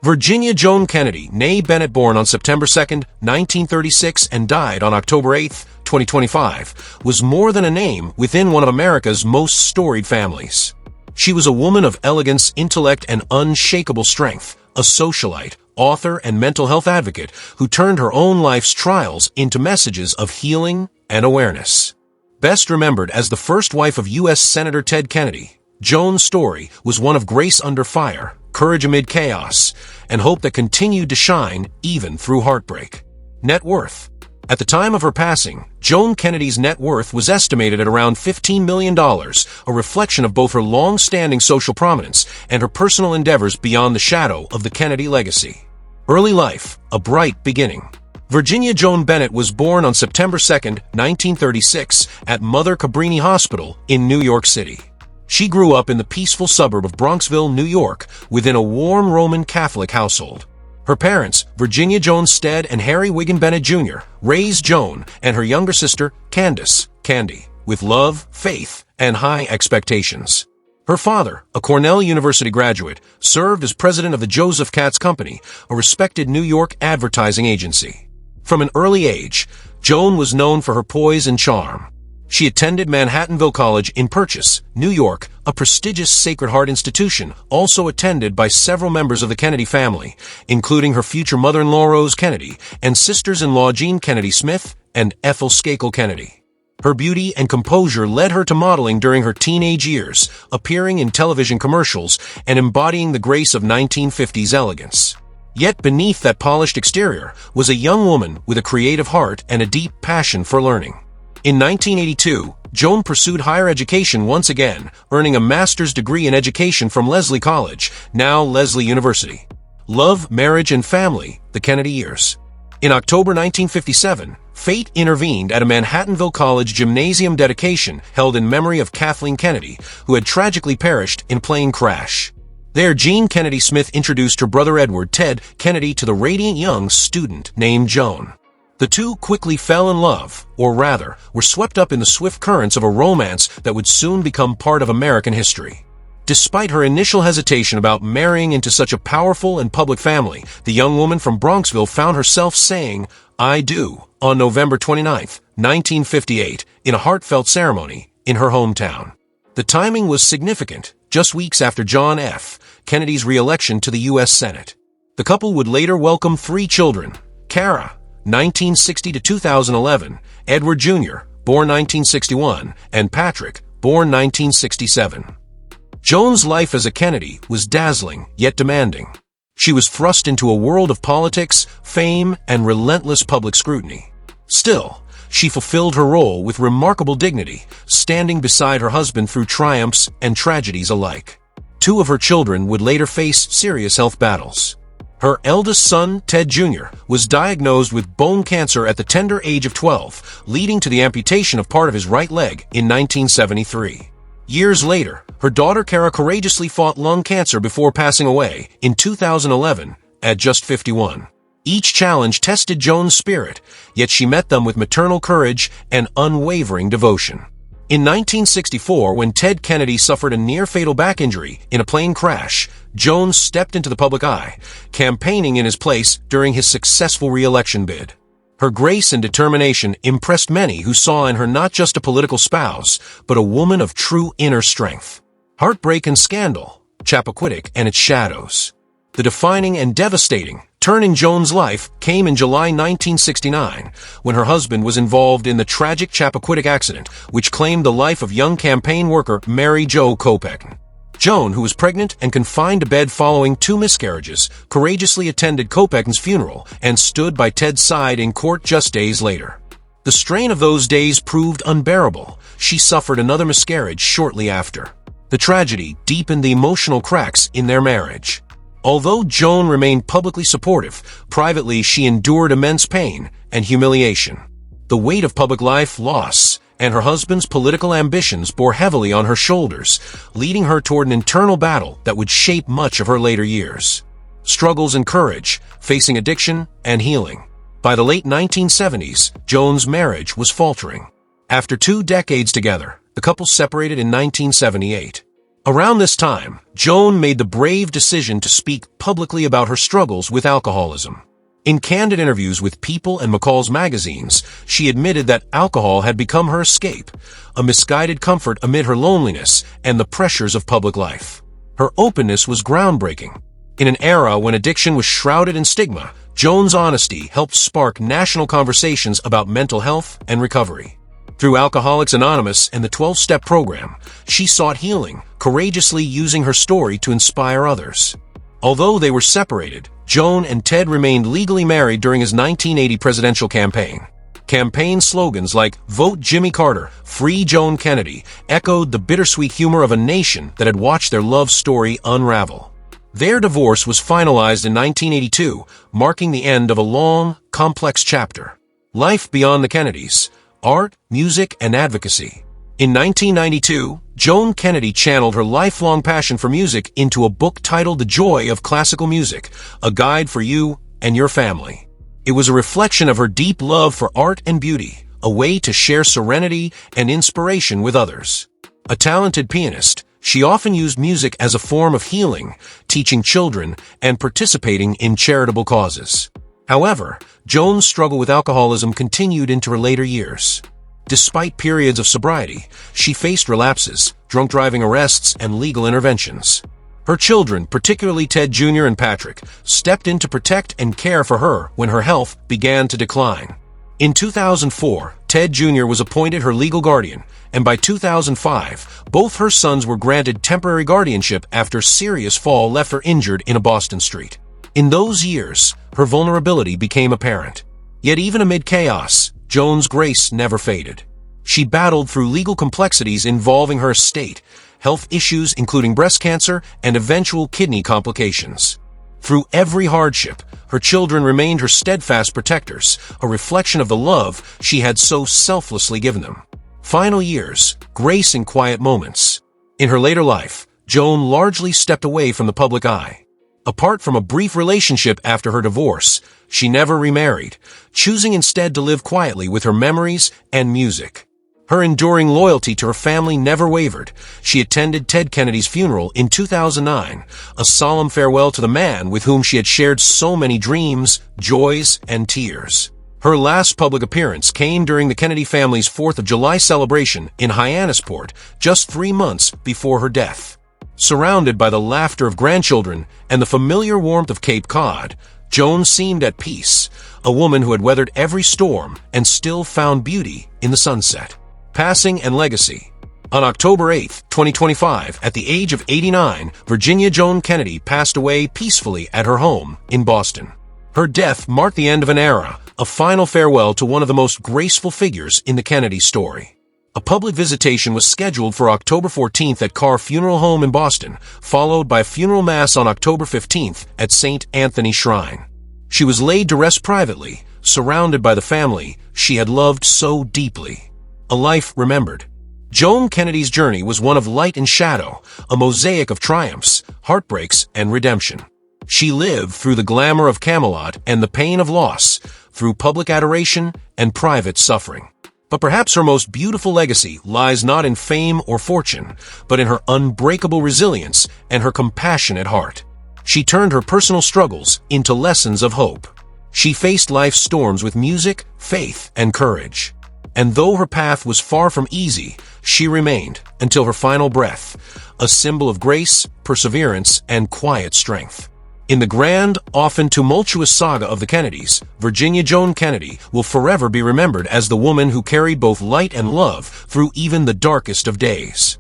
Virginia Joan Kennedy, née Bennett, born on September 2, 1936 and died on October 8, 2025, was more than a name within one of America's most storied families. She was a woman of elegance, intellect, and unshakable strength, a socialite, author, and mental health advocate who turned her own life's trials into messages of healing and awareness. Best remembered as the first wife of U.S. Senator Ted Kennedy, Joan's story was one of grace under fire, courage amid chaos, and hope that continued to shine even through heartbreak. Net worth. At the time of her passing, Joan Kennedy's net worth was estimated at around $15 million, a reflection of both her long-standing social prominence and her personal endeavors beyond the shadow of the Kennedy legacy. Early life, a bright beginning. Virginia Joan Bennett was born on September 2, 1936, at Mother Cabrini Hospital in New York City. She grew up in the peaceful suburb of Bronxville, New York, within a warm Roman Catholic household. Her parents, Virginia Joan Stead and Harry Wiggin Bennett Jr., raised Joan and her younger sister, Candace, Candy, with love, faith, and high expectations. Her father, a Cornell University graduate, served as president of the Joseph Katz Company, a respected New York advertising agency. From an early age, Joan was known for her poise and charm. She attended Manhattanville College in Purchase, New York, a prestigious Sacred Heart institution also attended by several members of the Kennedy family, including her future mother-in-law Rose Kennedy and sisters-in-law Jean Kennedy Smith and Ethel Skakel Kennedy. Her beauty and composure led her to modeling during her teenage years, appearing in television commercials and embodying the grace of 1950s elegance. Yet beneath that polished exterior was a young woman with a creative heart and a deep passion for learning. In 1982, Joan pursued higher education once again, earning a master's degree in education from Lesley College, now Lesley University. Love, marriage, and family, the Kennedy years. In October 1957, fate intervened at a Manhattanville College gymnasium dedication held in memory of Kathleen Kennedy, who had tragically perished in plane crash. There, Jean Kennedy Smith introduced her brother Edward Ted Kennedy to the radiant young student named Joan. The two quickly fell in love, or rather, were swept up in the swift currents of a romance that would soon become part of American history. Despite her initial hesitation about marrying into such a powerful and public family, the young woman from Bronxville found herself saying, "I do," on November 29, 1958, in a heartfelt ceremony in her hometown. The timing was significant, just weeks after John F. Kennedy's re-election to the U.S. Senate. The couple would later welcome 3 children: Cara, 1960 to 2011, Edward Jr., born 1961, and Patrick, born 1967. Joan's life as a Kennedy was dazzling yet demanding. She was thrust into a world of politics, fame, and relentless public scrutiny. Still, she fulfilled her role with remarkable dignity, standing beside her husband through triumphs and tragedies alike. 2 of her children would later face serious health battles. Her eldest son, Ted Jr., was diagnosed with bone cancer at the tender age of 12, leading to the amputation of part of his right leg in 1973. Years later, her daughter Cara courageously fought lung cancer before passing away in 2011 at just 51. Each challenge tested Joan's spirit, yet she met them with maternal courage and unwavering devotion. In 1964, when Ted Kennedy suffered a near-fatal back injury in a plane crash, Joan stepped into the public eye, campaigning in his place during his successful re-election bid. Her grace and determination impressed many who saw in her not just a political spouse, but a woman of true inner strength. Heartbreak and scandal, Chappaquiddick and its shadows. The defining and devastating turn in Joan's life came in July 1969, when her husband was involved in the tragic Chappaquiddick accident, which claimed the life of young campaign worker Mary Jo Kopechne. Joan, who was pregnant and confined to bed following 2 miscarriages, courageously attended Kopechne's funeral and stood by Ted's side in court just days later. The strain of those days proved unbearable. She suffered another miscarriage shortly after. The tragedy deepened the emotional cracks in their marriage. Although Joan remained publicly supportive, privately she endured immense pain and humiliation. The weight of public life, loss, and her husband's political ambitions bore heavily on her shoulders, leading her toward an internal battle that would shape much of her later years. Struggles and courage, facing addiction and healing. By the late 1970s, Joan's marriage was faltering. After 2 decades together, the couple separated in 1978. Around this time, Joan made the brave decision to speak publicly about her struggles with alcoholism. In candid interviews with People and McCall's magazines, she admitted that alcohol had become her escape, a misguided comfort amid her loneliness and the pressures of public life. Her openness was groundbreaking. In an era when addiction was shrouded in stigma, Joan's honesty helped spark national conversations about mental health and recovery. Through Alcoholics Anonymous and the 12-Step program, she sought healing, courageously using her story to inspire others. Although they were separated, Joan and Ted remained legally married during his 1980 presidential campaign. Campaign slogans like "Vote Jimmy Carter, Free Joan Kennedy" echoed the bittersweet humor of a nation that had watched their love story unravel. Their divorce was finalized in 1982, marking the end of a long, complex chapter. Life beyond the Kennedys: art, music, and advocacy. In 1992, Joan Kennedy channeled her lifelong passion for music into a book titled The Joy of Classical Music, a guide for you and your family. It was a reflection of her deep love for art and beauty, a way to share serenity and inspiration with others. A talented pianist, she often used music as a form of healing, teaching children, and participating in charitable causes. However, Joan's struggle with alcoholism continued into her later years. Despite periods of sobriety, she faced relapses, drunk driving arrests, and legal interventions. Her children, particularly Ted Jr. and Patrick, stepped in to protect and care for her when her health began to decline. In 2004, Ted Jr. was appointed her legal guardian, and by 2005, both her sons were granted temporary guardianship after a serious fall left her injured in a Boston street. In those years, her vulnerability became apparent. Yet even amid chaos, Joan's grace never faded. She battled through legal complexities involving her estate, health issues including breast cancer, and eventual kidney complications. Through every hardship, her children remained her steadfast protectors, a reflection of the love she had so selflessly given them. Final years: grace in quiet moments. In her later life, Joan largely stepped away from the public eye. Apart from a brief relationship after her divorce, she never remarried, choosing instead to live quietly with her memories and music. Her enduring loyalty to her family never wavered. She attended Ted Kennedy's funeral in 2009, a solemn farewell to the man with whom she had shared so many dreams, joys, and tears. Her last public appearance came during the Kennedy family's 4th of July celebration in Hyannisport, just 3 months before her death. Surrounded by the laughter of grandchildren and the familiar warmth of Cape Cod, Joan seemed at peace, a woman who had weathered every storm and still found beauty in the sunset. Passing and legacy. On October 8, 2025, at the age of 89, Virginia Joan Kennedy passed away peacefully at her home in Boston. Her death marked the end of an era, a final farewell to one of the most graceful figures in the Kennedy story. A public visitation was scheduled for October 14th at Carr Funeral Home in Boston, followed by a funeral mass on October 15th at St. Anthony Shrine. She was laid to rest privately, surrounded by the family she had loved so deeply. A life remembered. Joan Kennedy's journey was one of light and shadow, a mosaic of triumphs, heartbreaks, and redemption. She lived through the glamour of Camelot and the pain of loss, through public adoration and private suffering. But perhaps her most beautiful legacy lies not in fame or fortune, but in her unbreakable resilience and her compassionate heart. She turned her personal struggles into lessons of hope. She faced life's storms with music, faith, and courage. And though her path was far from easy, she remained, until her final breath, a symbol of grace, perseverance, and quiet strength. In the grand, often tumultuous saga of the Kennedys, Virginia Joan Kennedy will forever be remembered as the woman who carried both light and love through even the darkest of days.